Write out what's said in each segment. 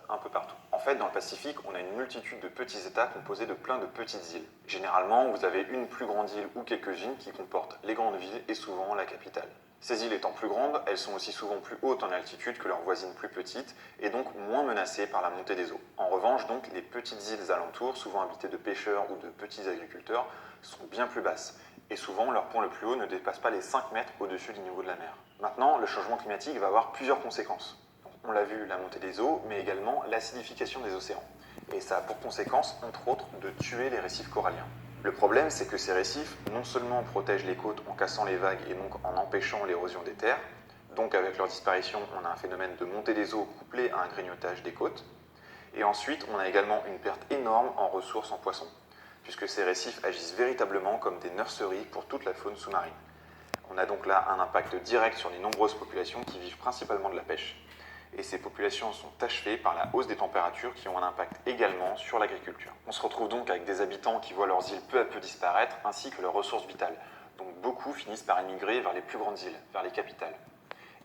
un peu partout. En fait, dans le Pacifique, on a une multitude de petits États composés de plein de petites îles. Généralement, vous avez une plus grande île ou quelques-unes qui comportent les grandes villes et souvent la capitale. Ces îles étant plus grandes, elles sont aussi souvent plus hautes en altitude que leurs voisines plus petites et donc moins menacées par la montée des eaux. En revanche, donc, les petites îles alentours, souvent habitées de pêcheurs ou de petits agriculteurs, sont bien plus basses et souvent leur point le plus haut ne dépasse pas les 5 mètres au-dessus du niveau de la mer. Maintenant, le changement climatique va avoir plusieurs conséquences. On l'a vu, la montée des eaux, mais également l'acidification des océans. Et ça a pour conséquence, entre autres, de tuer les récifs coralliens. Le problème, c'est que ces récifs, non seulement protègent les côtes en cassant les vagues et donc en empêchant l'érosion des terres, donc avec leur disparition, on a un phénomène de montée des eaux couplé à un grignotage des côtes, et ensuite, on a également une perte énorme en ressources en poissons, puisque ces récifs agissent véritablement comme des nurseries pour toute la faune sous-marine. On a donc là un impact direct sur les nombreuses populations qui vivent principalement de la pêche. Et ces populations sont achevées par la hausse des températures qui ont un impact également sur l'agriculture. On se retrouve donc avec des habitants qui voient leurs îles peu à peu disparaître, ainsi que leurs ressources vitales. Donc beaucoup finissent par émigrer vers les plus grandes îles, vers les capitales.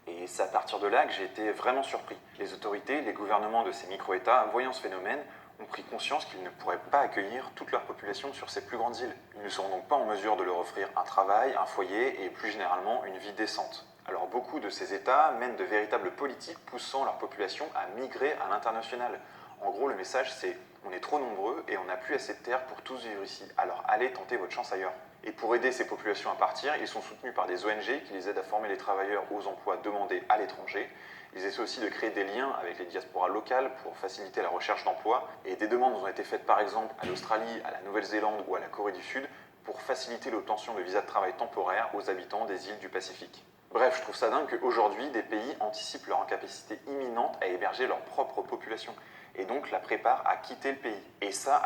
Et c'est à partir de là que j'ai été vraiment surpris. Les autorités, les gouvernements de ces micro-États, voyant ce phénomène, ont pris conscience qu'ils ne pourraient pas accueillir toute leur population sur ces plus grandes îles. Ils ne seront donc pas en mesure de leur offrir un travail, un foyer et plus généralement une vie décente. Alors beaucoup de ces États mènent de véritables politiques poussant leur population à migrer à l'international. En gros, le message c'est on est trop nombreux et on n'a plus assez de terre pour tous vivre ici, alors allez tenter votre chance ailleurs. Et pour aider ces populations à partir, ils sont soutenus par des ONG qui les aident à former les travailleurs aux emplois demandés à l'étranger. Ils essaient aussi de créer des liens avec les diasporas locales pour faciliter la recherche d'emploi. Et des demandes ont été faites par exemple à l'Australie, à la Nouvelle-Zélande ou à la Corée du Sud pour faciliter l'obtention de visas de travail temporaires aux habitants des îles du Pacifique. Bref, je trouve ça dingue qu'aujourd'hui, des pays anticipent leur incapacité imminente à héberger leur propre population et donc la préparent à quitter le pays. Et ça